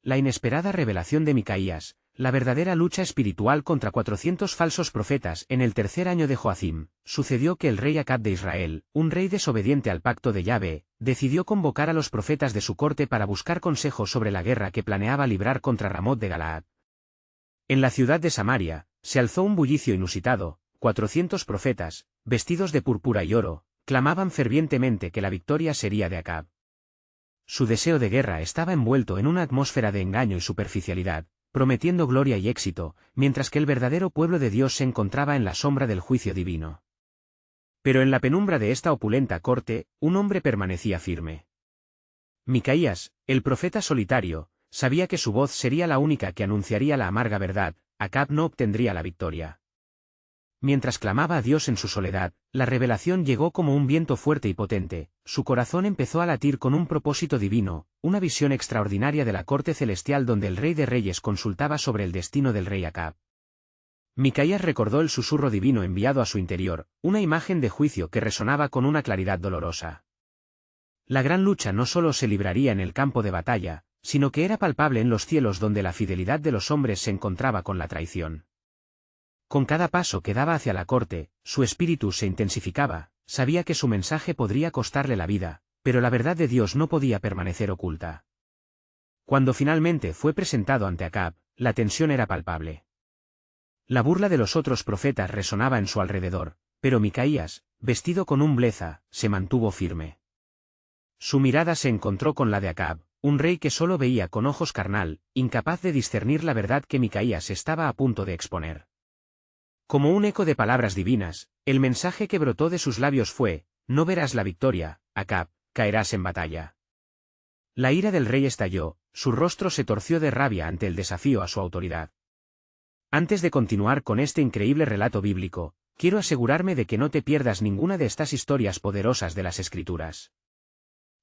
la inesperada revelación de Micaías, la verdadera lucha espiritual contra 400 falsos profetas en el tercer año de Joacim. Sucedió que el rey Acab de Israel, un rey desobediente al pacto de Yahvé, decidió convocar a los profetas de su corte para buscar consejo sobre la guerra que planeaba librar contra Ramot de Galaad. En la ciudad de Samaria, se alzó un bullicio inusitado. 400 profetas, vestidos de púrpura y oro, clamaban fervientemente que la victoria sería de Acab. Su deseo de guerra estaba envuelto en una atmósfera de engaño y superficialidad, prometiendo gloria y éxito, mientras que el verdadero pueblo de Dios se encontraba en la sombra del juicio divino. Pero en la penumbra de esta opulenta corte, un hombre permanecía firme. Micaías, el profeta solitario, sabía que su voz sería la única que anunciaría la amarga verdad. Acab no obtendría la victoria. Mientras clamaba a Dios en su soledad, la revelación llegó como un viento fuerte y potente. Su corazón empezó a latir con un propósito divino, una visión extraordinaria de la corte celestial donde el Rey de Reyes consultaba sobre el destino del rey Acab. Micaías recordó el susurro divino enviado a su interior, una imagen de juicio que resonaba con una claridad dolorosa. La gran lucha no solo se libraría en el campo de batalla, sino que era palpable en los cielos donde la fidelidad de los hombres se encontraba con la traición. Con cada paso que daba hacia la corte, su espíritu se intensificaba, sabía que su mensaje podría costarle la vida, pero la verdad de Dios no podía permanecer oculta. Cuando finalmente fue presentado ante Acab, la tensión era palpable. La burla de los otros profetas resonaba en su alrededor, pero Micaías, vestido con un bleza, se mantuvo firme. Su mirada se encontró con la de Acab, un rey que solo veía con ojos carnal, incapaz de discernir la verdad que Micaías estaba a punto de exponer. Como un eco de palabras divinas, el mensaje que brotó de sus labios fue: no verás la victoria, Acab, caerás en batalla. La ira del rey estalló, su rostro se torció de rabia ante el desafío a su autoridad. Antes de continuar con este increíble relato bíblico, quiero asegurarme de que no te pierdas ninguna de estas historias poderosas de las Escrituras.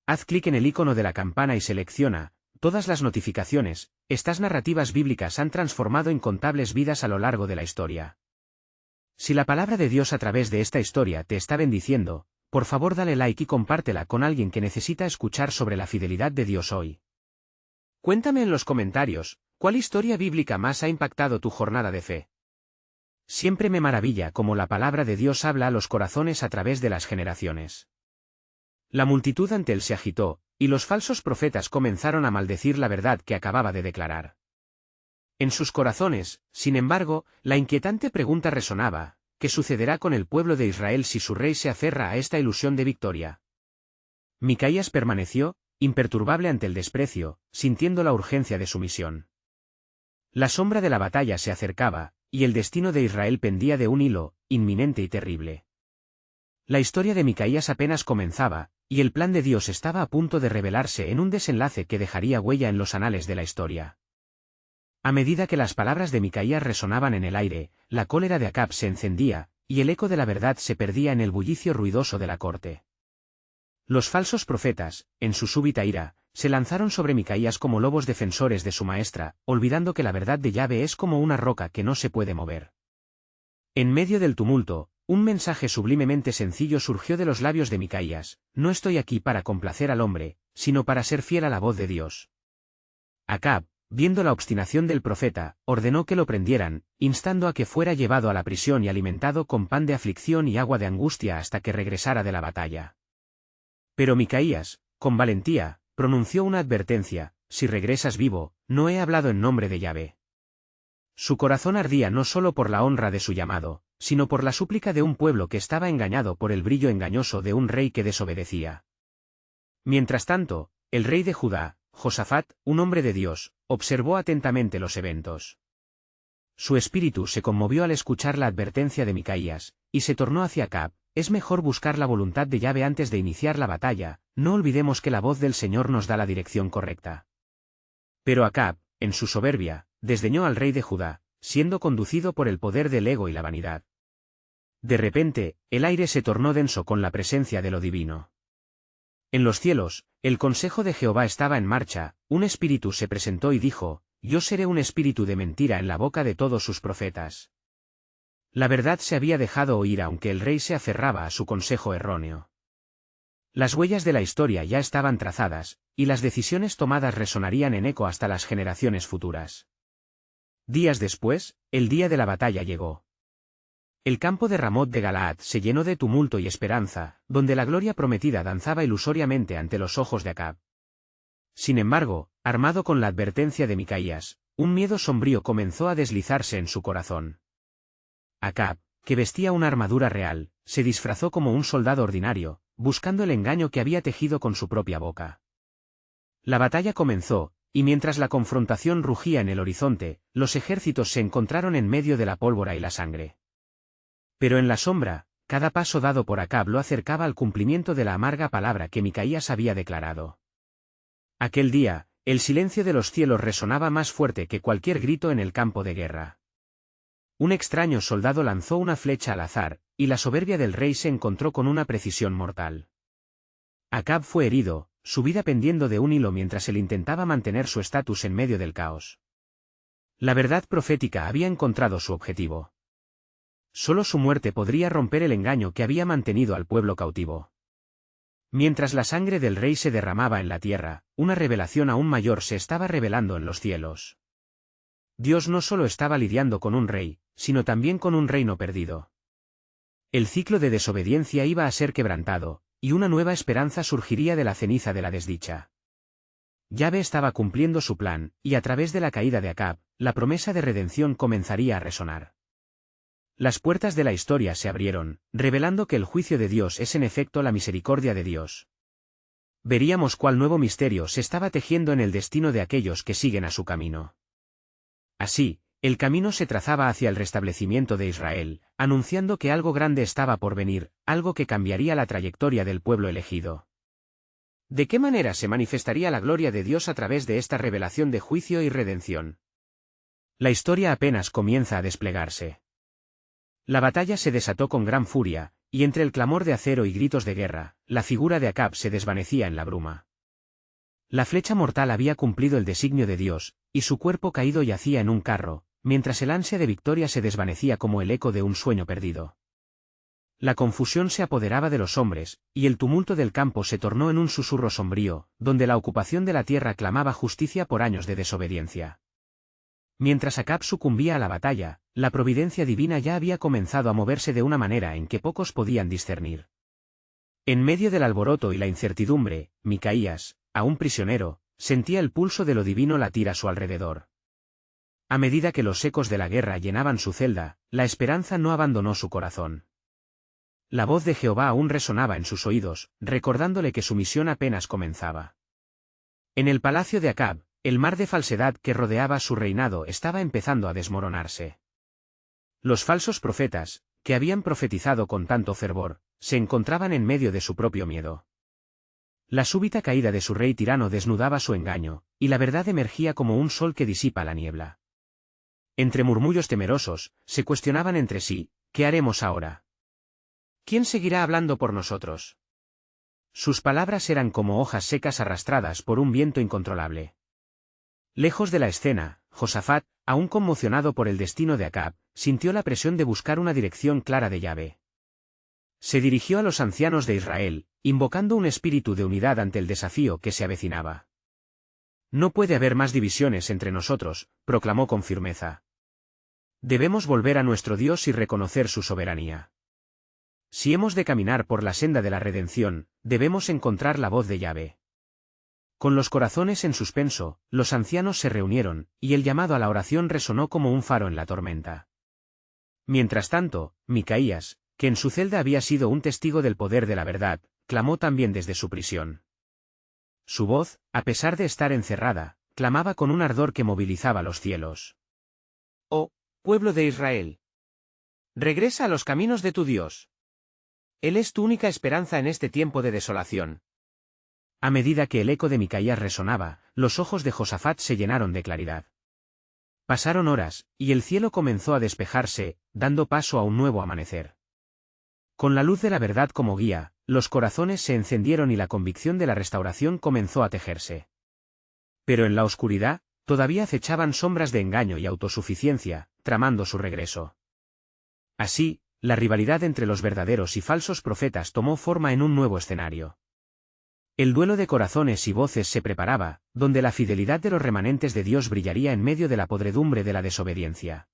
Haz clic en el icono de la campana y selecciona todas las notificaciones. Estas narrativas bíblicas han transformado incontables vidas a lo largo de la historia. Si la palabra de Dios a través de esta historia te está bendiciendo, por favor dale like y compártela con alguien que necesita escuchar sobre la fidelidad de Dios hoy. Cuéntame en los comentarios, ¿cuál historia bíblica más ha impactado tu jornada de fe? Siempre me maravilla cómo la palabra de Dios habla a los corazones a través de las generaciones. La multitud ante él se agitó, y los falsos profetas comenzaron a maldecir la verdad que acababa de declarar. En sus corazones, sin embargo, la inquietante pregunta resonaba: ¿qué sucederá con el pueblo de Israel si su rey se aferra a esta ilusión de victoria? Micaías permaneció, imperturbable ante el desprecio, sintiendo la urgencia de su misión. La sombra de la batalla se acercaba, y el destino de Israel pendía de un hilo, inminente y terrible. La historia de Micaías apenas comenzaba, y el plan de Dios estaba a punto de revelarse en un desenlace que dejaría huella en los anales de la historia. A medida que las palabras de Micaías resonaban en el aire, la cólera de Acab se encendía, y el eco de la verdad se perdía en el bullicio ruidoso de la corte. Los falsos profetas, en su súbita ira, se lanzaron sobre Micaías como lobos defensores de su maestra, olvidando que la verdad de Yahvé es como una roca que no se puede mover. En medio del tumulto, un mensaje sublimemente sencillo surgió de los labios de Micaías: no estoy aquí para complacer al hombre, sino para ser fiel a la voz de Dios. Acab, viendo la obstinación del profeta, ordenó que lo prendieran, instando a que fuera llevado a la prisión y alimentado con pan de aflicción y agua de angustia hasta que regresara de la batalla. Pero Micaías, con valentía, pronunció una advertencia: si regresas vivo, no he hablado en nombre de Yahvé. Su corazón ardía no solo por la honra de su llamado, sino por la súplica de un pueblo que estaba engañado por el brillo engañoso de un rey que desobedecía. Mientras tanto, el rey de Judá, Josafat, un hombre de Dios, observó atentamente los eventos. Su espíritu se conmovió al escuchar la advertencia de Micaías, y se tornó hacia Acab: es mejor buscar la voluntad de Yahvé antes de iniciar la batalla, no olvidemos que la voz del Señor nos da la dirección correcta. Pero Acab, en su soberbia, desdeñó al rey de Judá, siendo conducido por el poder del ego y la vanidad. De repente, el aire se tornó denso con la presencia de lo divino. En los cielos, el consejo de Jehová estaba en marcha, un espíritu se presentó y dijo: yo seré un espíritu de mentira en la boca de todos sus profetas. La verdad se había dejado oír aunque el rey se aferraba a su consejo erróneo. Las huellas de la historia ya estaban trazadas, y las decisiones tomadas resonarían en eco hasta las generaciones futuras. Días después, el día de la batalla llegó. El campo de Ramot de Galaad se llenó de tumulto y esperanza, donde la gloria prometida danzaba ilusoriamente ante los ojos de Acab. Sin embargo, armado con la advertencia de Micaías, un miedo sombrío comenzó a deslizarse en su corazón. Acab, que vestía una armadura real, se disfrazó como un soldado ordinario, buscando el engaño que había tejido con su propia boca. La batalla comenzó, y mientras la confrontación rugía en el horizonte, los ejércitos se encontraron en medio de la pólvora y la sangre. Pero en la sombra, cada paso dado por Acab lo acercaba al cumplimiento de la amarga palabra que Micaías había declarado. Aquel día, el silencio de los cielos resonaba más fuerte que cualquier grito en el campo de guerra. Un extraño soldado lanzó una flecha al azar, y la soberbia del rey se encontró con una precisión mortal. Acab fue herido, su vida pendiendo de un hilo mientras él intentaba mantener su estatus en medio del caos. La verdad profética había encontrado su objetivo. Solo su muerte podría romper el engaño que había mantenido al pueblo cautivo. Mientras la sangre del rey se derramaba en la tierra, una revelación aún mayor se estaba revelando en los cielos. Dios no solo estaba lidiando con un rey, sino también con un reino perdido. El ciclo de desobediencia iba a ser quebrantado, y una nueva esperanza surgiría de la ceniza de la desdicha. Yahvé estaba cumpliendo su plan, y a través de la caída de Acab, la promesa de redención comenzaría a resonar. Las puertas de la historia se abrieron, revelando que el juicio de Dios es en efecto la misericordia de Dios. Veríamos cuál nuevo misterio se estaba tejiendo en el destino de aquellos que siguen a su camino. Así, el camino se trazaba hacia el restablecimiento de Israel, anunciando que algo grande estaba por venir, algo que cambiaría la trayectoria del pueblo elegido. ¿De qué manera se manifestaría la gloria de Dios a través de esta revelación de juicio y redención? La historia apenas comienza a desplegarse. La batalla se desató con gran furia, y entre el clamor de acero y gritos de guerra, la figura de Acab se desvanecía en la bruma. La flecha mortal había cumplido el designio de Dios, y su cuerpo caído yacía en un carro, mientras el ansia de victoria se desvanecía como el eco de un sueño perdido. La confusión se apoderaba de los hombres, y el tumulto del campo se tornó en un susurro sombrío, donde la ocupación de la tierra clamaba justicia por años de desobediencia. Mientras Acab sucumbía a la batalla, la providencia divina ya había comenzado a moverse de una manera en que pocos podían discernir. En medio del alboroto y la incertidumbre, Micaías, aún prisionero, sentía el pulso de lo divino latir a su alrededor. A medida que los ecos de la guerra llenaban su celda, la esperanza no abandonó su corazón. La voz de Jehová aún resonaba en sus oídos, recordándole que su misión apenas comenzaba. En el palacio de Acab, el mar de falsedad que rodeaba su reinado estaba empezando a desmoronarse. Los falsos profetas, que habían profetizado con tanto fervor, se encontraban en medio de su propio miedo. La súbita caída de su rey tirano desnudaba su engaño, y la verdad emergía como un sol que disipa la niebla. Entre murmullos temerosos, se cuestionaban entre sí, ¿qué haremos ahora? ¿Quién seguirá hablando por nosotros? Sus palabras eran como hojas secas arrastradas por un viento incontrolable. Lejos de la escena, Josafat, aún conmocionado por el destino de Acab, sintió la presión de buscar una dirección clara de Yahvé. Se dirigió a los ancianos de Israel, invocando un espíritu de unidad ante el desafío que se avecinaba. No puede haber más divisiones entre nosotros, proclamó con firmeza. Debemos volver a nuestro Dios y reconocer su soberanía. Si hemos de caminar por la senda de la redención, debemos encontrar la voz de Yahvé. Con los corazones en suspenso, los ancianos se reunieron, y el llamado a la oración resonó como un faro en la tormenta. Mientras tanto, Micaías, que en su celda había sido un testigo del poder de la verdad, clamó también desde su prisión. Su voz, a pesar de estar encerrada, clamaba con un ardor que movilizaba los cielos. Oh, pueblo de Israel. Regresa a los caminos de tu Dios. Él es tu única esperanza en este tiempo de desolación. A medida que el eco de Micaías resonaba, los ojos de Josafat se llenaron de claridad. Pasaron horas, y el cielo comenzó a despejarse, dando paso a un nuevo amanecer. Con la luz de la verdad como guía, los corazones se encendieron y la convicción de la restauración comenzó a tejerse. Pero en la oscuridad, todavía acechaban sombras de engaño y autosuficiencia, tramando su regreso. Así, la rivalidad entre los verdaderos y falsos profetas tomó forma en un nuevo escenario. El duelo de corazones y voces se preparaba, donde la fidelidad de los remanentes de Dios brillaría en medio de la podredumbre de la desobediencia.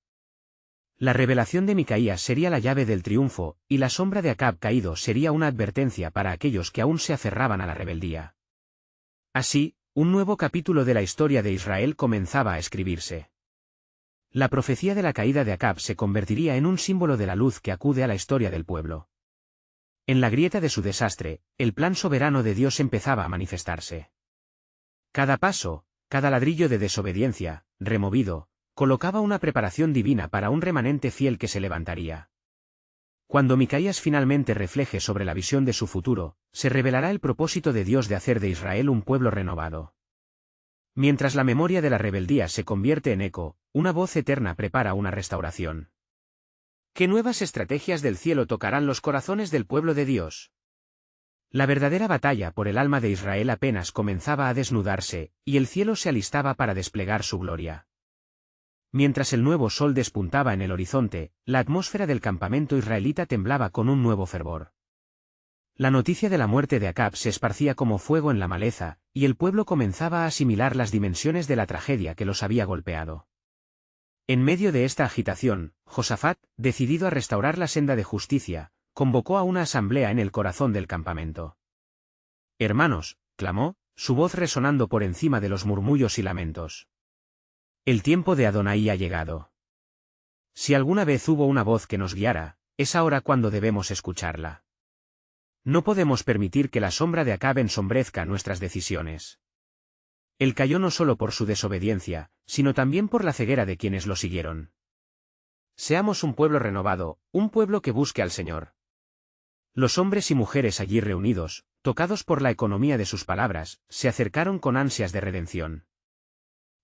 La revelación de Micaías sería la llave del triunfo, y la sombra de Acab caído sería una advertencia para aquellos que aún se aferraban a la rebeldía. Así, un nuevo capítulo de la historia de Israel comenzaba a escribirse. La profecía de la caída de Acab se convertiría en un símbolo de la luz que acude a la historia del pueblo. En la grieta de su desastre, el plan soberano de Dios empezaba a manifestarse. Cada paso, cada ladrillo de desobediencia, removido, colocaba una preparación divina para un remanente fiel que se levantaría. Cuando Micaías finalmente refleje sobre la visión de su futuro, se revelará el propósito de Dios de hacer de Israel un pueblo renovado. Mientras la memoria de la rebeldía se convierte en eco, una voz eterna prepara una restauración. ¿Qué nuevas estrategias del cielo tocarán los corazones del pueblo de Dios? La verdadera batalla por el alma de Israel apenas comenzaba a desnudarse, y el cielo se alistaba para desplegar su gloria. Mientras el nuevo sol despuntaba en el horizonte, la atmósfera del campamento israelita temblaba con un nuevo fervor. La noticia de la muerte de Acab se esparcía como fuego en la maleza, y el pueblo comenzaba a asimilar las dimensiones de la tragedia que los había golpeado. En medio de esta agitación, Josafat, decidido a restaurar la senda de justicia, convocó a una asamblea en el corazón del campamento. «Hermanos», clamó, su voz resonando por encima de los murmullos y lamentos. «El tiempo de Adonai ha llegado. Si alguna vez hubo una voz que nos guiara, es ahora cuando debemos escucharla. No podemos permitir que la sombra de Acab ensombrezca nuestras decisiones. Él cayó no solo por su desobediencia, sino también por la ceguera de quienes lo siguieron. Seamos un pueblo renovado, un pueblo que busque al Señor». Los hombres y mujeres allí reunidos, tocados por la economía de sus palabras, se acercaron con ansias de redención.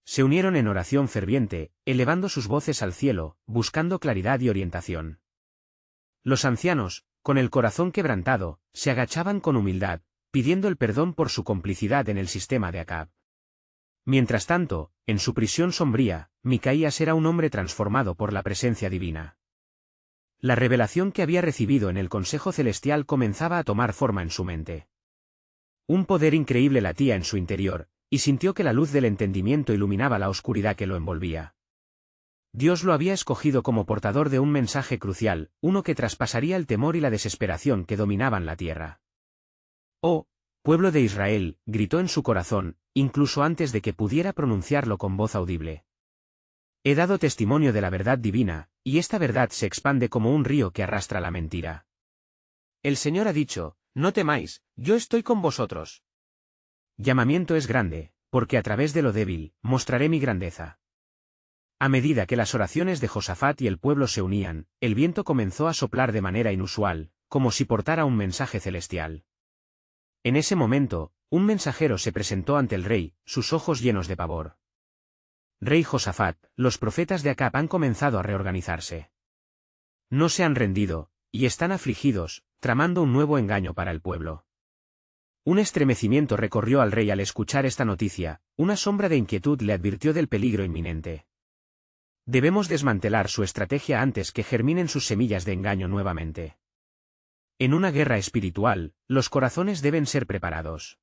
Se unieron en oración ferviente, elevando sus voces al cielo, buscando claridad y orientación. Los ancianos, con el corazón quebrantado, se agachaban con humildad, pidiendo el perdón por su complicidad en el sistema de Acab. Mientras tanto, en su prisión sombría, Micaías era un hombre transformado por la presencia divina. La revelación que había recibido en el Consejo Celestial comenzaba a tomar forma en su mente. Un poder increíble latía en su interior, y sintió que la luz del entendimiento iluminaba la oscuridad que lo envolvía. Dios lo había escogido como portador de un mensaje crucial, uno que traspasaría el temor y la desesperación que dominaban la tierra. «Oh, pueblo de Israel», gritó en su corazón, incluso antes de que pudiera pronunciarlo con voz audible. «He dado testimonio de la verdad divina, y esta verdad se expande como un río que arrastra la mentira. El Señor ha dicho, no temáis, yo estoy con vosotros. Llamamiento es grande, porque a través de lo débil, mostraré mi grandeza». A medida que las oraciones de Josafat y el pueblo se unían, el viento comenzó a soplar de manera inusual, como si portara un mensaje celestial. En ese momento, un mensajero se presentó ante el rey, sus ojos llenos de pavor. «Rey Josafat, los profetas de Acab han comenzado a reorganizarse. No se han rendido, y están afligidos, tramando un nuevo engaño para el pueblo». Un estremecimiento recorrió al rey al escuchar esta noticia, una sombra de inquietud le advirtió del peligro inminente. Debemos desmantelar su estrategia antes que germinen sus semillas de engaño nuevamente. En una guerra espiritual, los corazones deben ser preparados.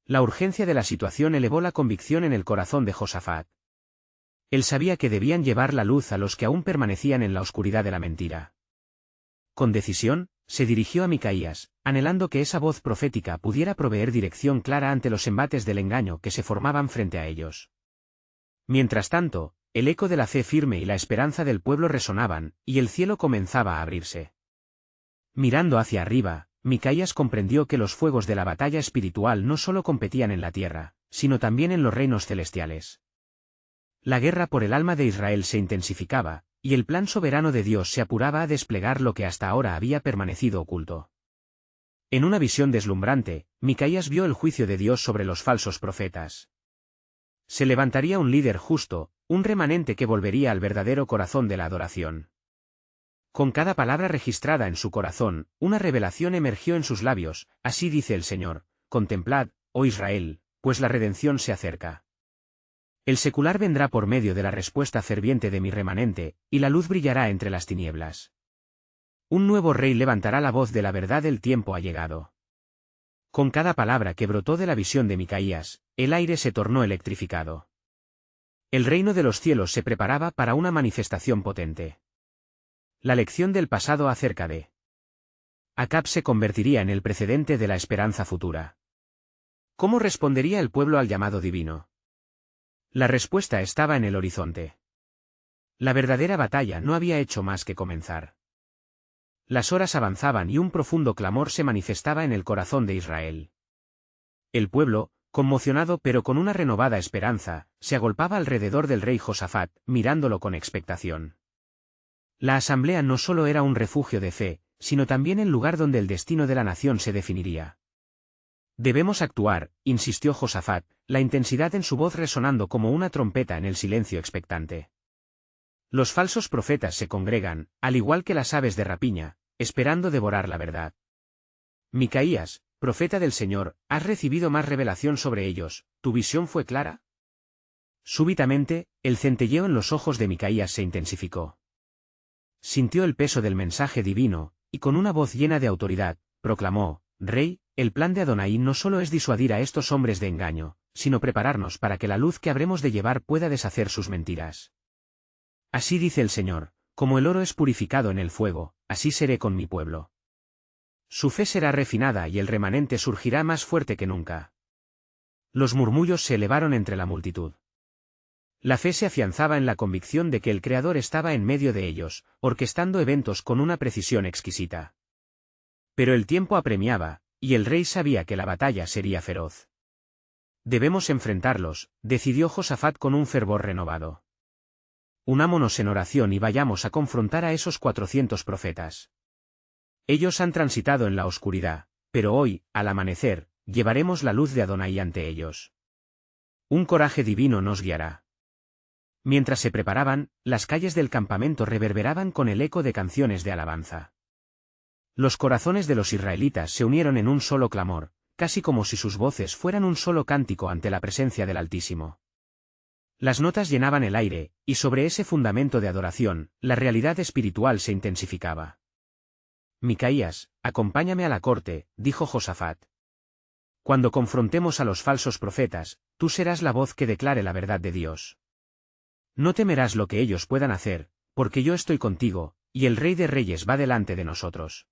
La urgencia de la situación elevó la convicción en el corazón de Josafat. Él sabía que debían llevar la luz a los que aún permanecían en la oscuridad de la mentira. Con decisión, se dirigió a Micaías, anhelando que esa voz profética pudiera proveer dirección clara ante los embates del engaño que se formaban frente a ellos. Mientras tanto, el eco de la fe firme y la esperanza del pueblo resonaban, y el cielo comenzaba a abrirse. Mirando hacia arriba, Micaías comprendió que los fuegos de la batalla espiritual no solo competían en la tierra, sino también en los reinos celestiales. La guerra por el alma de Israel se intensificaba, y el plan soberano de Dios se apuraba a desplegar lo que hasta ahora había permanecido oculto. En una visión deslumbrante, Micaías vio el juicio de Dios sobre los falsos profetas. Se levantaría un líder justo, un remanente que volvería al verdadero corazón de la adoración. Con cada palabra registrada en su corazón, una revelación emergió en sus labios, así dice el Señor, contemplad, oh Israel, pues la redención se acerca. El secular vendrá por medio de la respuesta ferviente de mi remanente, y la luz brillará entre las tinieblas. Un nuevo rey levantará la voz de la verdad, el tiempo ha llegado. Con cada palabra que brotó de la visión de Micaías, el aire se tornó electrificado. El reino de los cielos se preparaba para una manifestación potente. La lección del pasado acerca de Acab se convertiría en el precedente de la esperanza futura. ¿Cómo respondería el pueblo al llamado divino? La respuesta estaba en el horizonte. La verdadera batalla no había hecho más que comenzar. Las horas avanzaban y un profundo clamor se manifestaba en el corazón de Israel. El pueblo, conmocionado pero con una renovada esperanza, se agolpaba alrededor del rey Josafat, mirándolo con expectación. La asamblea no solo era un refugio de fe, sino también el lugar donde el destino de la nación se definiría. Debemos actuar, insistió Josafat, la intensidad en su voz resonando como una trompeta en el silencio expectante. Los falsos profetas se congregan, al igual que las aves de rapiña, esperando devorar la verdad. Micaías, profeta del Señor, has recibido más revelación sobre ellos, ¿tu visión fue clara? Súbitamente, el centelleo en los ojos de Micaías se intensificó. Sintió el peso del mensaje divino, y con una voz llena de autoridad, proclamó: Rey, el plan de Adonai no solo es disuadir a estos hombres de engaño, sino prepararnos para que la luz que habremos de llevar pueda deshacer sus mentiras. Así dice el Señor, como el oro es purificado en el fuego, así seré con mi pueblo. Su fe será refinada y el remanente surgirá más fuerte que nunca. Los murmullos se elevaron entre la multitud. La fe se afianzaba en la convicción de que el Creador estaba en medio de ellos, orquestando eventos con una precisión exquisita. Pero el tiempo apremiaba, y el rey sabía que la batalla sería feroz. Debemos enfrentarlos, decidió Josafat con un fervor renovado. Unámonos en oración y vayamos a confrontar a esos 400 profetas. Ellos han transitado en la oscuridad, pero hoy, al amanecer, llevaremos la luz de Adonai ante ellos. Un coraje divino nos guiará. Mientras se preparaban, las calles del campamento reverberaban con el eco de canciones de alabanza. Los corazones de los israelitas se unieron en un solo clamor, casi como si sus voces fueran un solo cántico ante la presencia del Altísimo. Las notas llenaban el aire, y sobre ese fundamento de adoración, la realidad espiritual se intensificaba. Micaías, acompáñame a la corte, dijo Josafat. Cuando confrontemos a los falsos profetas, tú serás la voz que declare la verdad de Dios. No temerás lo que ellos puedan hacer, porque yo estoy contigo, y el Rey de Reyes va delante de nosotros.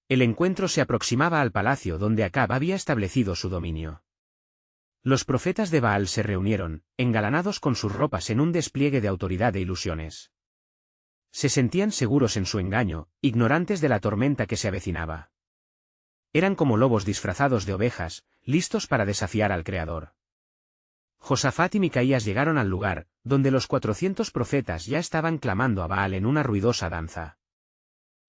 El encuentro se aproximaba al palacio donde Acab había establecido su dominio. Los profetas de Baal se reunieron, engalanados con sus ropas en un despliegue de autoridad e ilusiones. Se sentían seguros en su engaño, ignorantes de la tormenta que se avecinaba. Eran como lobos disfrazados de ovejas, listos para desafiar al Creador. Josafat y Micaías llegaron al lugar, donde los 400 profetas ya estaban clamando a Baal en una ruidosa danza.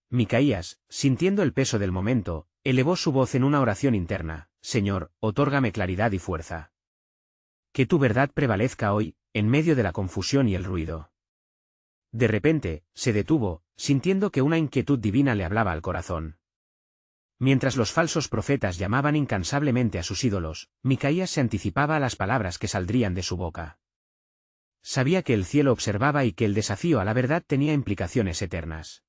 Micaías, sintiendo el peso del momento, elevó su voz en una oración interna: Señor, otórgame claridad y fuerza. Que tu verdad prevalezca hoy, en medio de la confusión y el ruido. De repente, se detuvo, sintiendo que una inquietud divina le hablaba al corazón. Mientras los falsos profetas llamaban incansablemente a sus ídolos, Micaías se anticipaba a las palabras que saldrían de su boca. Sabía que el cielo observaba y que el desafío a la verdad tenía implicaciones eternas.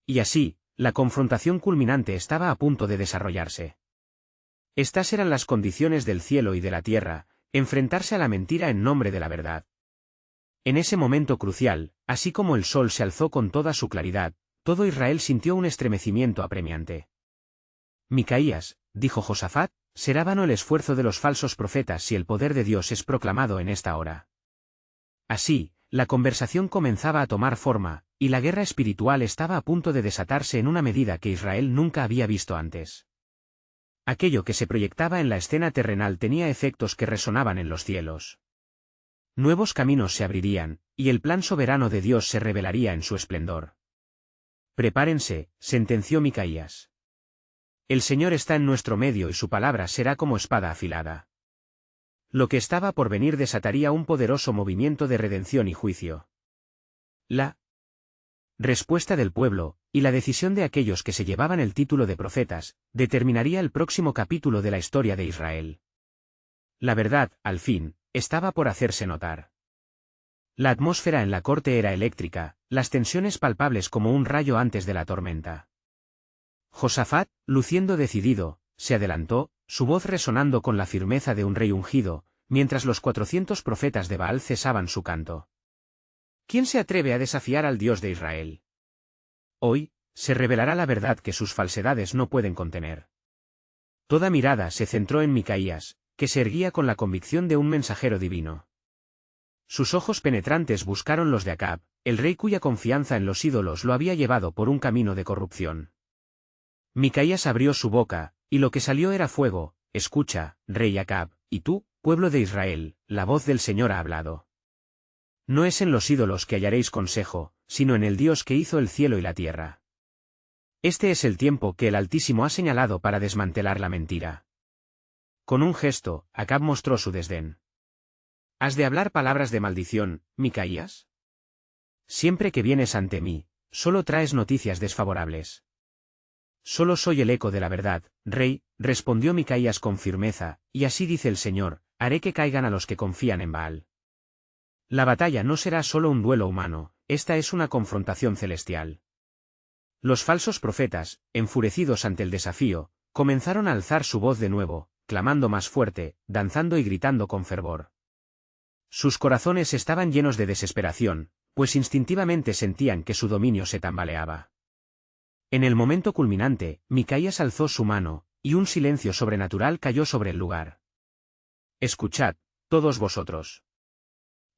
Y así, la confrontación culminante estaba a punto de desarrollarse. Estas eran las condiciones del cielo y de la tierra: enfrentarse a la mentira en nombre de la verdad. En ese momento crucial, así como el sol se alzó con toda su claridad, todo Israel sintió un estremecimiento apremiante. Micaías, dijo Josafat, será vano el esfuerzo de los falsos profetas si el poder de Dios es proclamado en esta hora. Así, la conversación comenzaba a tomar forma, y la guerra espiritual estaba a punto de desatarse en una medida que Israel nunca había visto antes. Aquello que se proyectaba en la escena terrenal tenía efectos que resonaban en los cielos. Nuevos caminos se abrirían, y el plan soberano de Dios se revelaría en su esplendor. Prepárense, sentenció Micaías. El Señor está en nuestro medio y su palabra será como espada afilada. Lo que estaba por venir desataría un poderoso movimiento de redención y juicio. La respuesta del pueblo, y la decisión de aquellos que se llevaban el título de profetas, determinaría el próximo capítulo de la historia de Israel. La verdad, al fin, estaba por hacerse notar. La atmósfera en la corte era eléctrica, las tensiones palpables como un rayo antes de la tormenta. Josafat, luciendo decidido, se adelantó, su voz resonando con la firmeza de un rey ungido, mientras los 400 profetas de Baal cesaban su canto. ¿Quién se atreve a desafiar al Dios de Israel? Hoy, se revelará la verdad que sus falsedades no pueden contener. Toda mirada se centró en Micaías, que se erguía con la convicción de un mensajero divino. Sus ojos penetrantes buscaron los de Acab, el rey cuya confianza en los ídolos lo había llevado por un camino de corrupción. Micaías abrió su boca, y lo que salió era fuego. Escucha, rey Acab, y tú, pueblo de Israel, la voz del Señor ha hablado. No es en los ídolos que hallaréis consejo, sino en el Dios que hizo el cielo y la tierra. Este es el tiempo que el Altísimo ha señalado para desmantelar la mentira. Con un gesto, Acab mostró su desdén. ¿Has de hablar palabras de maldición, Micaías? Siempre que vienes ante mí, solo traes noticias desfavorables. Solo soy el eco de la verdad, rey, respondió Micaías con firmeza, y así dice el Señor, haré que caigan a los que confían en Baal. La batalla no será solo un duelo humano, esta es una confrontación celestial. Los falsos profetas, enfurecidos ante el desafío, comenzaron a alzar su voz de nuevo, clamando más fuerte, danzando y gritando con fervor. Sus corazones estaban llenos de desesperación, pues instintivamente sentían que su dominio se tambaleaba. En el momento culminante, Micaías alzó su mano, y un silencio sobrenatural cayó sobre el lugar. Escuchad, todos vosotros.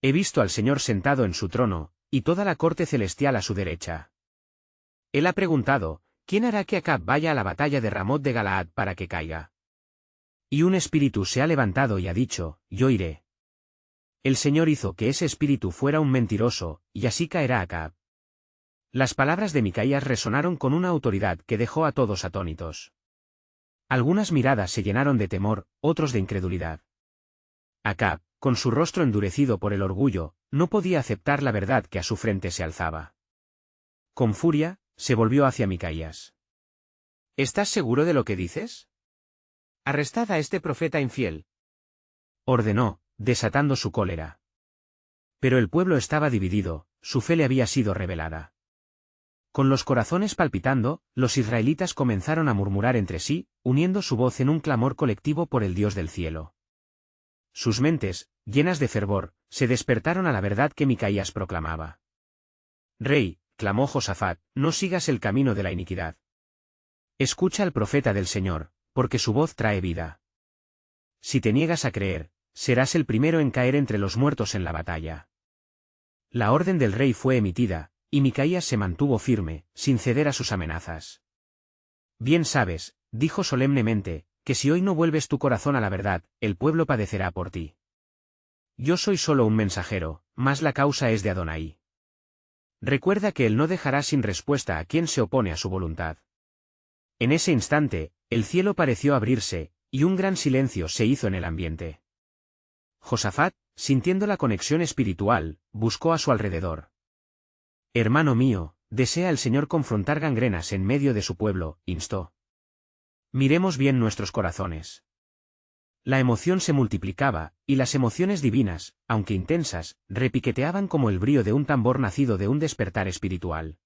He visto al Señor sentado en su trono, y toda la corte celestial a su derecha. Él ha preguntado, ¿quién hará que Acab vaya a la batalla de Ramot de Galaad para que caiga? Y un espíritu se ha levantado y ha dicho, yo iré. El Señor hizo que ese espíritu fuera un mentiroso, y así caerá Acab. Las palabras de Micaías resonaron con una autoridad que dejó a todos atónitos. Algunas miradas se llenaron de temor, otros de incredulidad. Acab, con su rostro endurecido por el orgullo, no podía aceptar la verdad que a su frente se alzaba. Con furia, se volvió hacia Micaías. ¿Estás seguro de lo que dices? Arrestad a este profeta infiel, ordenó, desatando su cólera. Pero el pueblo estaba dividido, su fe le había sido revelada. Con los corazones palpitando, los israelitas comenzaron a murmurar entre sí, uniendo su voz en un clamor colectivo por el Dios del cielo. Sus mentes, llenas de fervor, se despertaron a la verdad que Micaías proclamaba. Rey, clamó Josafat, no sigas el camino de la iniquidad. Escucha al profeta del Señor, porque su voz trae vida. Si te niegas a creer, serás el primero en caer entre los muertos en la batalla. La orden del rey fue emitida, y Micaías se mantuvo firme, sin ceder a sus amenazas. Bien sabes, dijo solemnemente, que si hoy no vuelves tu corazón a la verdad, el pueblo padecerá por ti. Yo soy solo un mensajero, mas la causa es de Adonai. Recuerda que él no dejará sin respuesta a quien se opone a su voluntad. En ese instante, el cielo pareció abrirse, y un gran silencio se hizo en el ambiente. Josafat, sintiendo la conexión espiritual, buscó a su alrededor. Hermano mío, desea el Señor confrontar gangrenas en medio de su pueblo, instó. Miremos bien nuestros corazones. La emoción se multiplicaba, y las emociones divinas, aunque intensas, repiqueteaban como el brío de un tambor nacido de un despertar espiritual.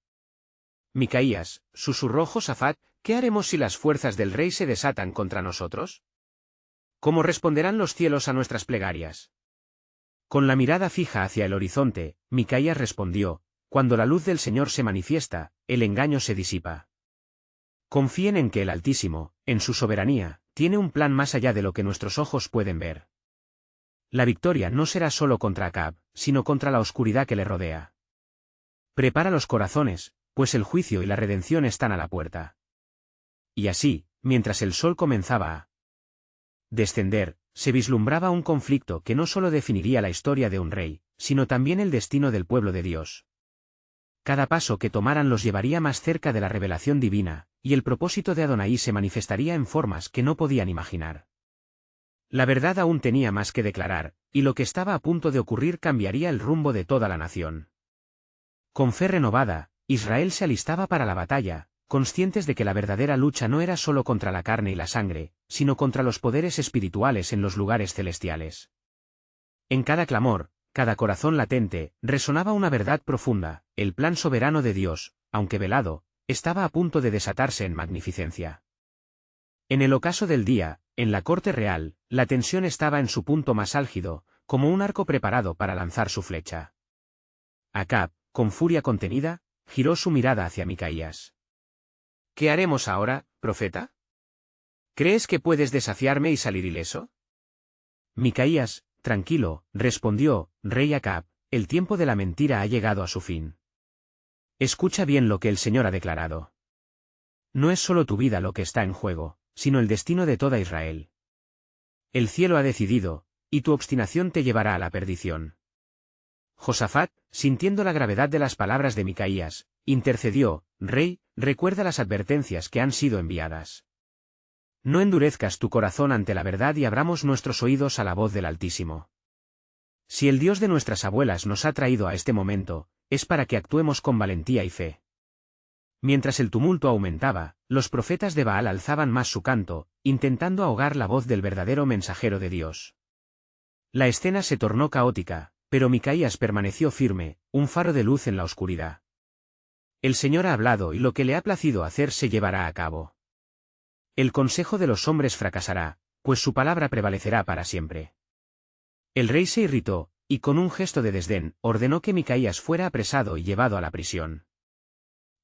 Micaías, susurró Josafat, ¿qué haremos si las fuerzas del rey se desatan contra nosotros? ¿Cómo responderán los cielos a nuestras plegarias? Con la mirada fija hacia el horizonte, Micaías respondió, cuando la luz del Señor se manifiesta, el engaño se disipa. Confíen en que el Altísimo, en su soberanía, tiene un plan más allá de lo que nuestros ojos pueden ver. La victoria no será solo contra Acab, sino contra la oscuridad que le rodea. Prepara los corazones, pues el juicio y la redención están a la puerta. Y así, mientras el sol comenzaba a descender, se vislumbraba un conflicto que no solo definiría la historia de un rey, sino también el destino del pueblo de Dios. Cada paso que tomaran los llevaría más cerca de la revelación divina, y el propósito de Adonai se manifestaría en formas que no podían imaginar. La verdad aún tenía más que declarar, y lo que estaba a punto de ocurrir cambiaría el rumbo de toda la nación. Con fe renovada, Israel se alistaba para la batalla, conscientes de que la verdadera lucha no era solo contra la carne y la sangre, sino contra los poderes espirituales en los lugares celestiales. En cada clamor, cada corazón latente, resonaba una verdad profunda, el plan soberano de Dios, aunque velado, estaba a punto de desatarse en magnificencia. En el ocaso del día, en la corte real, la tensión estaba en su punto más álgido, como un arco preparado para lanzar su flecha. Acab, con furia contenida, giró su mirada hacia Micaías. ¿Qué haremos ahora, profeta? ¿Crees que puedes desafiarme y salir ileso? Micaías, tranquilo, respondió, rey Acab, el tiempo de la mentira ha llegado a su fin. Escucha bien lo que el Señor ha declarado. No es solo tu vida lo que está en juego, sino el destino de toda Israel. El cielo ha decidido, y tu obstinación te llevará a la perdición. Josafat, sintiendo la gravedad de las palabras de Micaías, intercedió, rey, recuerda las advertencias que han sido enviadas. No endurezcas tu corazón ante la verdad y abramos nuestros oídos a la voz del Altísimo. Si el Dios de nuestras abuelas nos ha traído a este momento, es para que actuemos con valentía y fe. Mientras el tumulto aumentaba, los profetas de Baal alzaban más su canto, intentando ahogar la voz del verdadero mensajero de Dios. La escena se tornó caótica, pero Micaías permaneció firme, un faro de luz en la oscuridad. El Señor ha hablado y lo que le ha placido hacer se llevará a cabo. El consejo de los hombres fracasará, pues su palabra prevalecerá para siempre. El rey se irritó, y con un gesto de desdén, ordenó que Micaías fuera apresado y llevado a la prisión.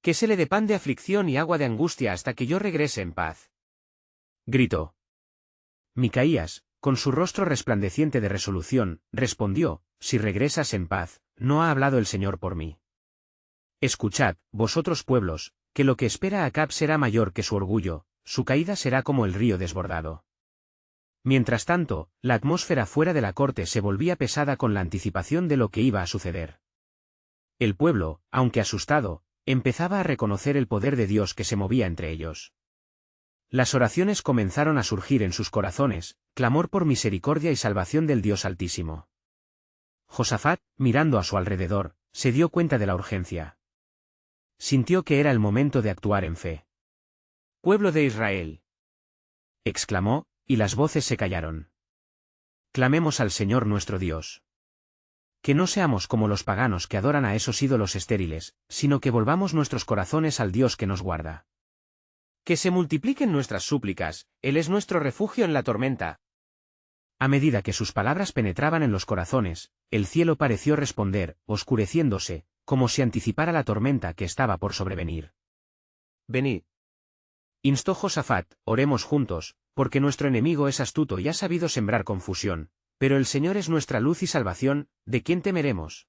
Que se le dé pan de aflicción y agua de angustia hasta que yo regrese en paz. Gritó. Micaías, con su rostro resplandeciente de resolución, respondió, si regresas en paz, no ha hablado el Señor por mí. Escuchad, vosotros pueblos, que lo que espera a Acab será mayor que su orgullo, su caída será como el río desbordado. Mientras tanto, la atmósfera fuera de la corte se volvía pesada con la anticipación de lo que iba a suceder. El pueblo, aunque asustado, empezaba a reconocer el poder de Dios que se movía entre ellos. Las oraciones comenzaron a surgir en sus corazones, clamor por misericordia y salvación del Dios Altísimo. Josafat, mirando a su alrededor, se dio cuenta de la urgencia. Sintió que era el momento de actuar en fe. «Pueblo de Israel», exclamó, y las voces se callaron. «Clamemos al Señor nuestro Dios. Que no seamos como los paganos que adoran a esos ídolos estériles, sino que volvamos nuestros corazones al Dios que nos guarda. Que se multipliquen nuestras súplicas, Él es nuestro refugio en la tormenta». A medida que sus palabras penetraban en los corazones, el cielo pareció responder, oscureciéndose, como si anticipara la tormenta que estaba por sobrevenir. «Venid», instó Josafat, oremos juntos, porque nuestro enemigo es astuto y ha sabido sembrar confusión, pero el Señor es nuestra luz y salvación, ¿de quién temeremos?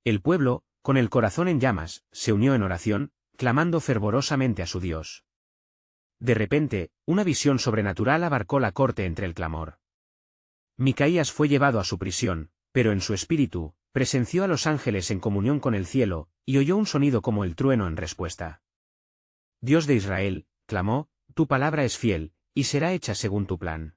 El pueblo, con el corazón en llamas, se unió en oración, clamando fervorosamente a su Dios. De repente, una visión sobrenatural abarcó la corte entre el clamor. Micaías fue llevado a su prisión, pero en su espíritu, presenció a los ángeles en comunión con el cielo, y oyó un sonido como el trueno en respuesta. Dios de Israel, clamó, tu palabra es fiel, y será hecha según tu plan.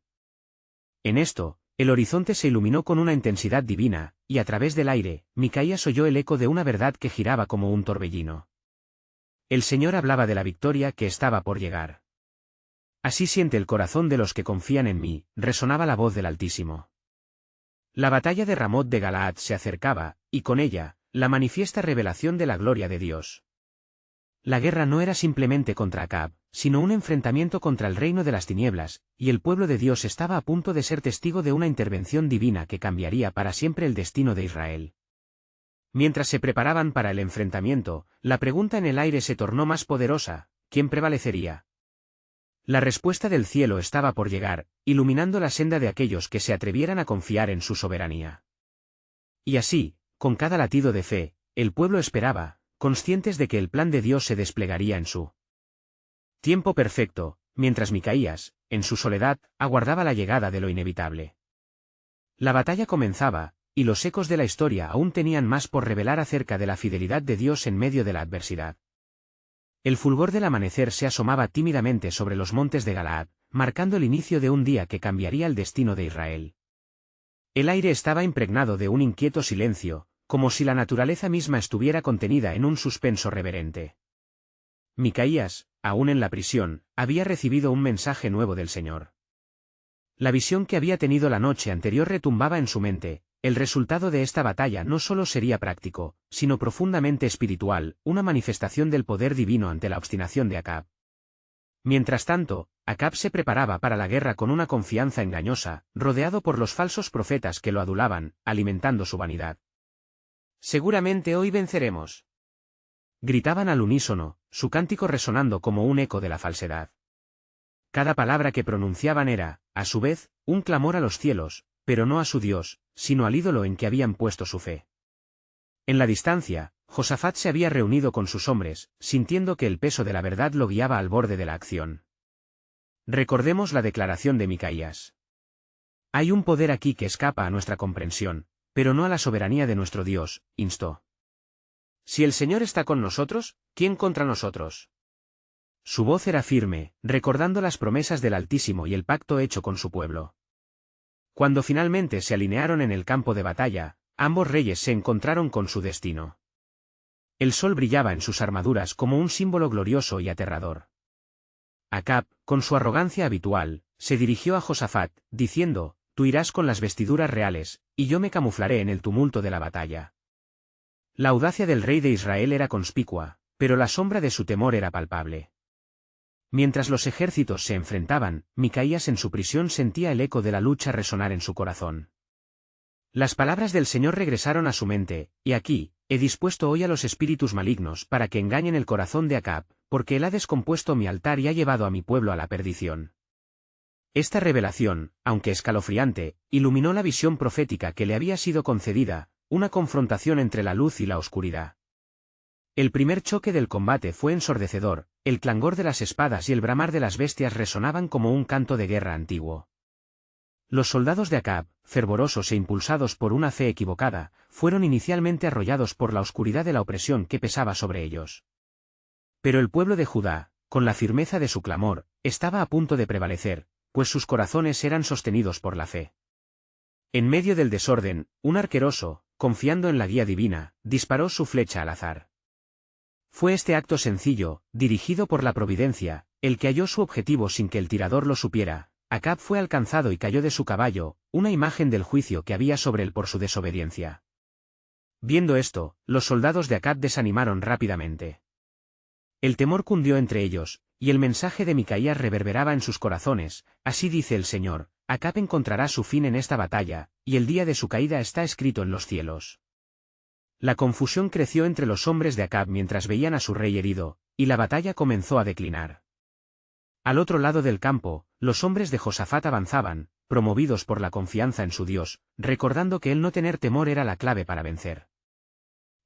En esto, el horizonte se iluminó con una intensidad divina, y a través del aire, Micaías oyó el eco de una verdad que giraba como un torbellino. El Señor hablaba de la victoria que estaba por llegar. Así siente el corazón de los que confían en mí, resonaba la voz del Altísimo. La batalla de Ramot de Galaad se acercaba, y con ella, la manifiesta revelación de la gloria de Dios. La guerra no era simplemente contra Acab, sino un enfrentamiento contra el reino de las tinieblas, y el pueblo de Dios estaba a punto de ser testigo de una intervención divina que cambiaría para siempre el destino de Israel. Mientras se preparaban para el enfrentamiento, la pregunta en el aire se tornó más poderosa, ¿quién prevalecería? La respuesta del cielo estaba por llegar, iluminando la senda de aquellos que se atrevieran a confiar en su soberanía. Y así, con cada latido de fe, el pueblo esperaba, conscientes de que el plan de Dios se desplegaría en su tiempo perfecto, mientras Micaías, en su soledad, aguardaba la llegada de lo inevitable. La batalla comenzaba, y los ecos de la historia aún tenían más por revelar acerca de la fidelidad de Dios en medio de la adversidad. El fulgor del amanecer se asomaba tímidamente sobre los montes de Galaad, marcando el inicio de un día que cambiaría el destino de Israel. El aire estaba impregnado de un inquieto silencio, como si la naturaleza misma estuviera contenida en un suspenso reverente. Micaías, aún en la prisión, había recibido un mensaje nuevo del Señor. La visión que había tenido la noche anterior retumbaba en su mente. El resultado de esta batalla no solo sería práctico, sino profundamente espiritual, una manifestación del poder divino ante la obstinación de Acab. Mientras tanto, Acab se preparaba para la guerra con una confianza engañosa, rodeado por los falsos profetas que lo adulaban, alimentando su vanidad. «Seguramente hoy venceremos», gritaban al unísono, su cántico resonando como un eco de la falsedad. Cada palabra que pronunciaban era, a su vez, un clamor a los cielos, pero no a su Dios, sino al ídolo en que habían puesto su fe. En la distancia, Josafat se había reunido con sus hombres, sintiendo que el peso de la verdad lo guiaba al borde de la acción. Recordemos la declaración de Micaías. Hay un poder aquí que escapa a nuestra comprensión, pero no a la soberanía de nuestro Dios, instó. Si el Señor está con nosotros, ¿quién contra nosotros? Su voz era firme, recordando las promesas del Altísimo y el pacto hecho con su pueblo. Cuando finalmente se alinearon en el campo de batalla, ambos reyes se encontraron con su destino. El sol brillaba en sus armaduras como un símbolo glorioso y aterrador. Acab, con su arrogancia habitual, se dirigió a Josafat, diciendo, «Tú irás con las vestiduras reales, y yo me camuflaré en el tumulto de la batalla». La audacia del rey de Israel era conspicua, pero la sombra de su temor era palpable. Mientras los ejércitos se enfrentaban, Micaías en su prisión sentía el eco de la lucha resonar en su corazón. Las palabras del Señor regresaron a su mente, y aquí, he dispuesto hoy a los espíritus malignos para que engañen el corazón de Acab, porque él ha descompuesto mi altar y ha llevado a mi pueblo a la perdición. Esta revelación, aunque escalofriante, iluminó la visión profética que le había sido concedida, una confrontación entre la luz y la oscuridad. El primer choque del combate fue ensordecedor, el clangor de las espadas y el bramar de las bestias resonaban como un canto de guerra antiguo. Los soldados de Acab, fervorosos e impulsados por una fe equivocada, fueron inicialmente arrollados por la oscuridad de la opresión que pesaba sobre ellos. Pero el pueblo de Judá, con la firmeza de su clamor, estaba a punto de prevalecer, pues sus corazones eran sostenidos por la fe. En medio del desorden, un arqueroso, confiando en la guía divina, disparó su flecha al azar. Fue este acto sencillo, dirigido por la providencia, el que halló su objetivo sin que el tirador lo supiera. Acab fue alcanzado y cayó de su caballo, una imagen del juicio que había sobre él por su desobediencia. Viendo esto, los soldados de Acab desanimaron rápidamente. El temor cundió entre ellos, y el mensaje de Micaías reverberaba en sus corazones, así dice el Señor, Acab encontrará su fin en esta batalla, y el día de su caída está escrito en los cielos. La confusión creció entre los hombres de Acab mientras veían a su rey herido, y la batalla comenzó a declinar. Al otro lado del campo, los hombres de Josafat avanzaban, promovidos por la confianza en su Dios, recordando que el no tener temor era la clave para vencer.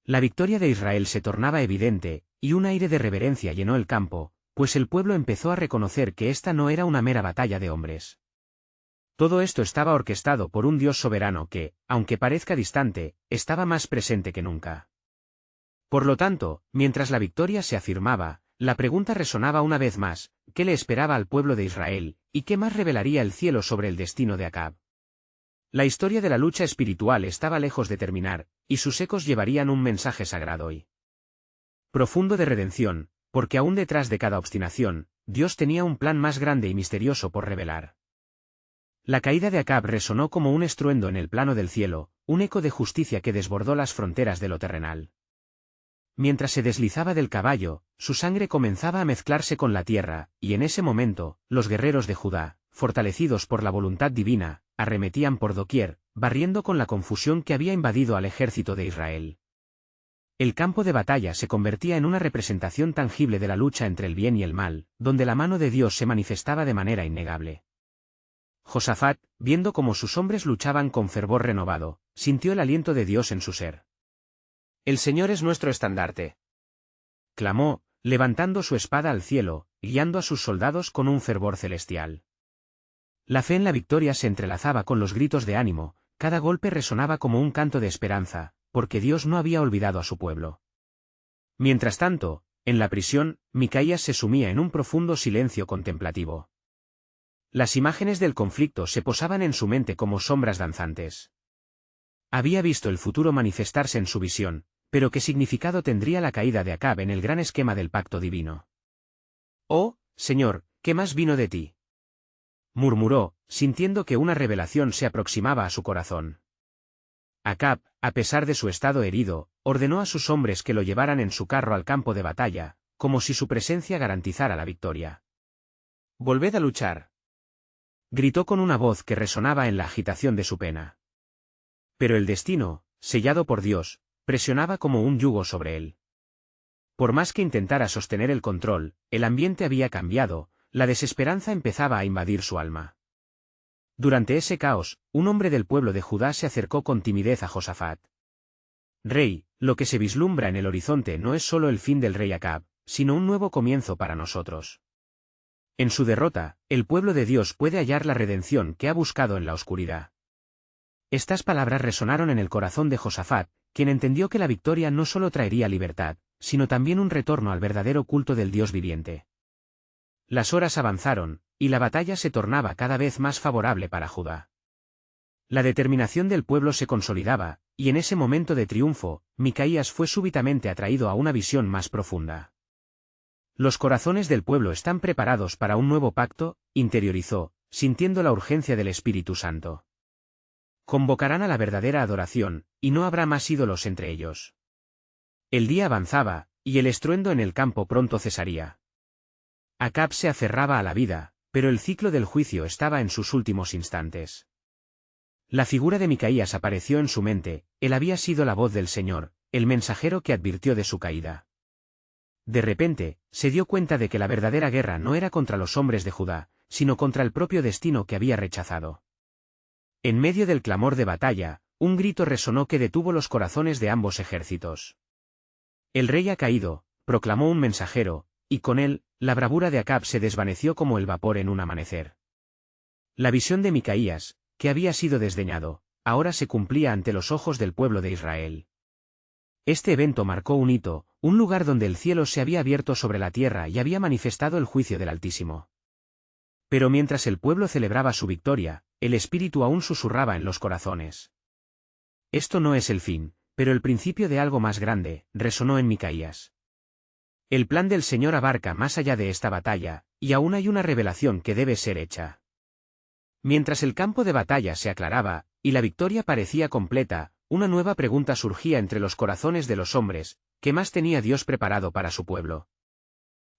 La victoria de Israel se tornaba evidente, y un aire de reverencia llenó el campo, pues el pueblo empezó a reconocer que esta no era una mera batalla de hombres. Todo esto estaba orquestado por un Dios soberano que, aunque parezca distante, estaba más presente que nunca. Por lo tanto, mientras la victoria se afirmaba, la pregunta resonaba una vez más, ¿qué le esperaba al pueblo de Israel, y qué más revelaría el cielo sobre el destino de Acab? La historia de la lucha espiritual estaba lejos de terminar, y sus ecos llevarían un mensaje sagrado y profundo de redención, porque aún detrás de cada obstinación, Dios tenía un plan más grande y misterioso por revelar. La caída de Acab resonó como un estruendo en el plano del cielo, un eco de justicia que desbordó las fronteras de lo terrenal. Mientras se deslizaba del caballo, su sangre comenzaba a mezclarse con la tierra, y en ese momento, los guerreros de Judá, fortalecidos por la voluntad divina, arremetían por doquier, barriendo con la confusión que había invadido al ejército de Israel. El campo de batalla se convertía en una representación tangible de la lucha entre el bien y el mal, donde la mano de Dios se manifestaba de manera innegable. Josafat, viendo cómo sus hombres luchaban con fervor renovado, sintió el aliento de Dios en su ser. «El Señor es nuestro estandarte», clamó, levantando su espada al cielo, guiando a sus soldados con un fervor celestial. La fe en la victoria se entrelazaba con los gritos de ánimo, cada golpe resonaba como un canto de esperanza, porque Dios no había olvidado a su pueblo. Mientras tanto, en la prisión, Micaías se sumía en un profundo silencio contemplativo. Las imágenes del conflicto se posaban en su mente como sombras danzantes. Había visto el futuro manifestarse en su visión, pero ¿qué significado tendría la caída de Acab en el gran esquema del pacto divino? «Oh, Señor, ¿qué más vino de ti?», murmuró, sintiendo que una revelación se aproximaba a su corazón. Acab, a pesar de su estado herido, ordenó a sus hombres que lo llevaran en su carro al campo de batalla, como si su presencia garantizara la victoria. Volved a luchar. Gritó con una voz que resonaba en la agitación de su pena. Pero el destino, sellado por Dios, presionaba como un yugo sobre él. Por más que intentara sostener el control, el ambiente había cambiado, la desesperanza empezaba a invadir su alma. Durante ese caos, un hombre del pueblo de Judá se acercó con timidez a Josafat. Rey, lo que se vislumbra en el horizonte no es solo el fin del rey Acab, sino un nuevo comienzo para nosotros. En su derrota, el pueblo de Dios puede hallar la redención que ha buscado en la oscuridad. Estas palabras resonaron en el corazón de Josafat, quien entendió que la victoria no solo traería libertad, sino también un retorno al verdadero culto del Dios viviente. Las horas avanzaron, y la batalla se tornaba cada vez más favorable para Judá. La determinación del pueblo se consolidaba, y en ese momento de triunfo, Micaías fue súbitamente atraído a una visión más profunda. Los corazones del pueblo están preparados para un nuevo pacto, interiorizó, sintiendo la urgencia del Espíritu Santo. Convocarán a la verdadera adoración, y no habrá más ídolos entre ellos. El día avanzaba, y el estruendo en el campo pronto cesaría. Acab se aferraba a la vida, pero el ciclo del juicio estaba en sus últimos instantes. La figura de Micaías apareció en su mente, él había sido la voz del Señor, el mensajero que advirtió de su caída. De repente, se dio cuenta de que la verdadera guerra no era contra los hombres de Judá, sino contra el propio destino que había rechazado. En medio del clamor de batalla, un grito resonó que detuvo los corazones de ambos ejércitos. El rey ha caído, proclamó un mensajero, y con él, la bravura de Acab se desvaneció como el vapor en un amanecer. La visión de Micaías, que había sido desdeñado, ahora se cumplía ante los ojos del pueblo de Israel. Este evento marcó un hito, un lugar donde el cielo se había abierto sobre la tierra y había manifestado el juicio del Altísimo. Pero mientras el pueblo celebraba su victoria, el Espíritu aún susurraba en los corazones. Esto no es el fin, pero el principio de algo más grande, resonó en Micaías. El plan del Señor abarca más allá de esta batalla, y aún hay una revelación que debe ser hecha. Mientras el campo de batalla se aclaraba, y la victoria parecía completa, una nueva pregunta surgía entre los corazones de los hombres: ¿qué más tenía Dios preparado para su pueblo?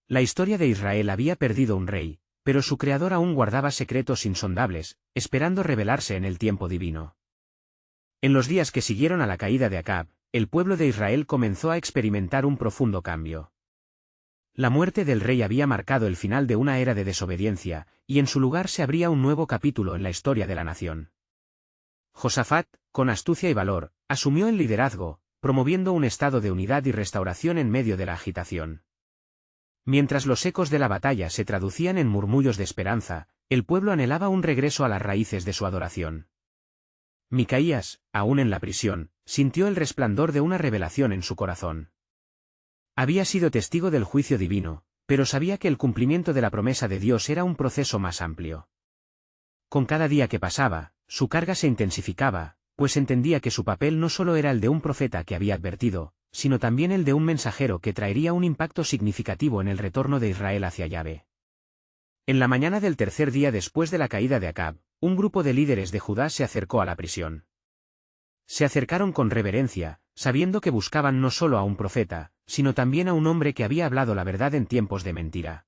La historia de Israel había perdido un rey, pero su creador aún guardaba secretos insondables, esperando revelarse en el tiempo divino. En los días que siguieron a la caída de Acab, el pueblo de Israel comenzó a experimentar un profundo cambio. La muerte del rey había marcado el final de una era de desobediencia, y en su lugar se abría un nuevo capítulo en la historia de la nación. Josafat, con astucia y valor, asumió el liderazgo, promoviendo un estado de unidad y restauración en medio de la agitación. Mientras los ecos de la batalla se traducían en murmullos de esperanza, el pueblo anhelaba un regreso a las raíces de su adoración. Micaías, aún en la prisión, sintió el resplandor de una revelación en su corazón. Había sido testigo del juicio divino, pero sabía que el cumplimiento de la promesa de Dios era un proceso más amplio. Con cada día que pasaba, su carga se intensificaba, pues entendía que su papel no solo era el de un profeta que había advertido, sino también el de un mensajero que traería un impacto significativo en el retorno de Israel hacia Yahvé. En la mañana del tercer día después de la caída de Acab, un grupo de líderes de Judá se acercó a la prisión. Se acercaron con reverencia, sabiendo que buscaban no solo a un profeta, sino también a un hombre que había hablado la verdad en tiempos de mentira.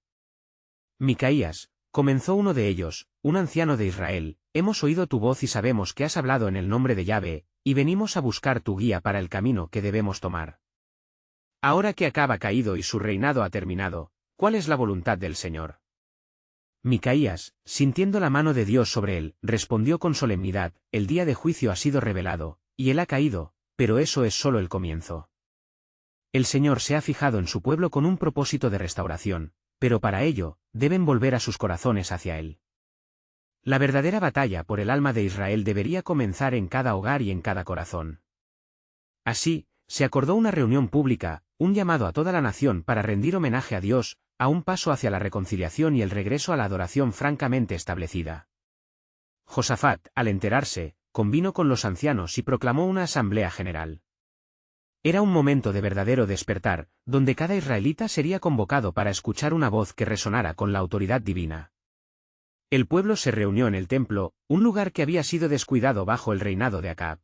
Micaías, comenzó uno de ellos, un anciano de Israel: hemos oído tu voz y sabemos que has hablado en el nombre de Yahvé, y venimos a buscar tu guía para el camino que debemos tomar. Ahora que Acab ha caído y su reinado ha terminado, ¿cuál es la voluntad del Señor? Micaías, sintiendo la mano de Dios sobre él, respondió con solemnidad: el día de juicio ha sido revelado, y él ha caído, pero eso es solo el comienzo. El Señor se ha fijado en su pueblo con un propósito de restauración, pero para ello, deben volver a sus corazones hacia él. La verdadera batalla por el alma de Israel debería comenzar en cada hogar y en cada corazón. Así, se acordó una reunión pública, un llamado a toda la nación para rendir homenaje a Dios, a un paso hacia la reconciliación y el regreso a la adoración francamente establecida. Josafat, al enterarse, convino con los ancianos y proclamó una asamblea general. Era un momento de verdadero despertar, donde cada israelita sería convocado para escuchar una voz que resonara con la autoridad divina. El pueblo se reunió en el templo, un lugar que había sido descuidado bajo el reinado de Acab.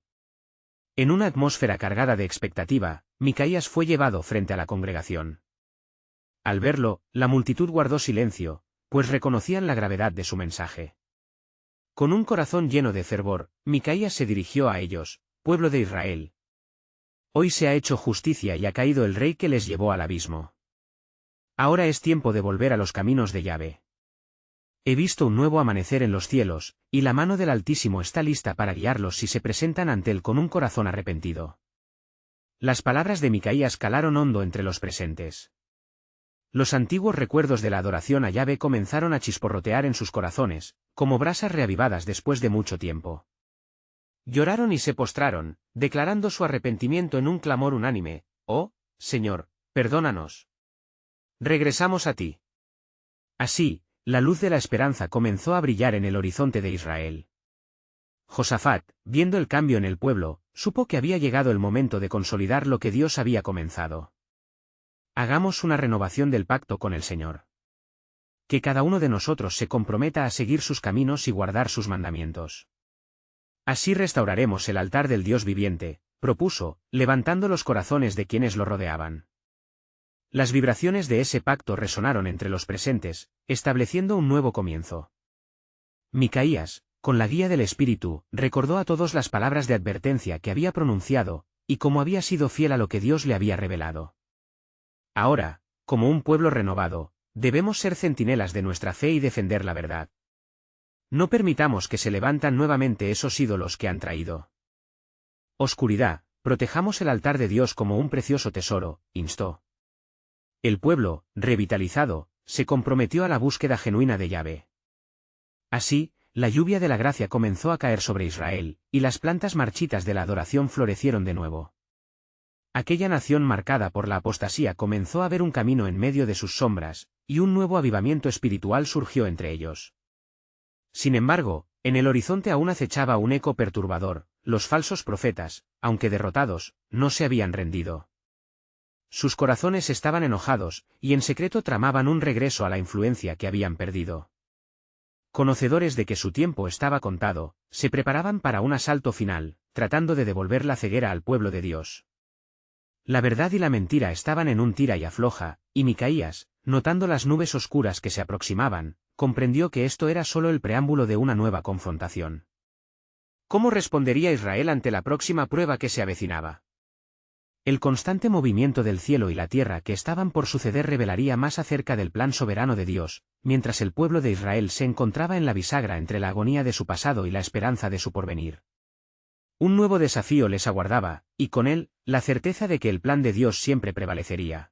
En una atmósfera cargada de expectativa, Micaías fue llevado frente a la congregación. Al verlo, la multitud guardó silencio, pues reconocían la gravedad de su mensaje. Con un corazón lleno de fervor, Micaías se dirigió a ellos: pueblo de Israel. Hoy se ha hecho justicia y ha caído el rey que les llevó al abismo. Ahora es tiempo de volver a los caminos de Yahvé. He visto un nuevo amanecer en los cielos, y la mano del Altísimo está lista para guiarlos si se presentan ante él con un corazón arrepentido. Las palabras de Micaías calaron hondo entre los presentes. Los antiguos recuerdos de la adoración a Yahvé comenzaron a chisporrotear en sus corazones, como brasas reavivadas después de mucho tiempo. Lloraron y se postraron, declarando su arrepentimiento en un clamor unánime: «Oh, Señor, perdónanos. Regresamos a ti». Así, la luz de la esperanza comenzó a brillar en el horizonte de Israel. Josafat, viendo el cambio en el pueblo, supo que había llegado el momento de consolidar lo que Dios había comenzado. Hagamos una renovación del pacto con el Señor. Que cada uno de nosotros se comprometa a seguir sus caminos y guardar sus mandamientos. Así restauraremos el altar del Dios viviente, propuso, levantando los corazones de quienes lo rodeaban. Las vibraciones de ese pacto resonaron entre los presentes, estableciendo un nuevo comienzo. Micaías, con la guía del Espíritu, recordó a todos las palabras de advertencia que había pronunciado, y cómo había sido fiel a lo que Dios le había revelado. Ahora, como un pueblo renovado, debemos ser centinelas de nuestra fe y defender la verdad. No permitamos que se levantan nuevamente esos ídolos que han traído oscuridad. Protejamos el altar de Dios como un precioso tesoro, instó. El pueblo, revitalizado, se comprometió a la búsqueda genuina de Yahvé. Así, la lluvia de la gracia comenzó a caer sobre Israel, y las plantas marchitas de la adoración florecieron de nuevo. Aquella nación marcada por la apostasía comenzó a ver un camino en medio de sus sombras, y un nuevo avivamiento espiritual surgió entre ellos. Sin embargo, en el horizonte aún acechaba un eco perturbador: los falsos profetas, aunque derrotados, no se habían rendido. Sus corazones estaban enojados, y en secreto tramaban un regreso a la influencia que habían perdido. Conocedores de que su tiempo estaba contado, se preparaban para un asalto final, tratando de devolver la ceguera al pueblo de Dios. La verdad y la mentira estaban en un tira y afloja, y Micaías, notando las nubes oscuras que se aproximaban, comprendió que esto era solo el preámbulo de una nueva confrontación. ¿Cómo respondería Israel ante la próxima prueba que se avecinaba? El constante movimiento del cielo y la tierra que estaban por suceder revelaría más acerca del plan soberano de Dios, mientras el pueblo de Israel se encontraba en la bisagra entre la agonía de su pasado y la esperanza de su porvenir. Un nuevo desafío les aguardaba, y con él, la certeza de que el plan de Dios siempre prevalecería.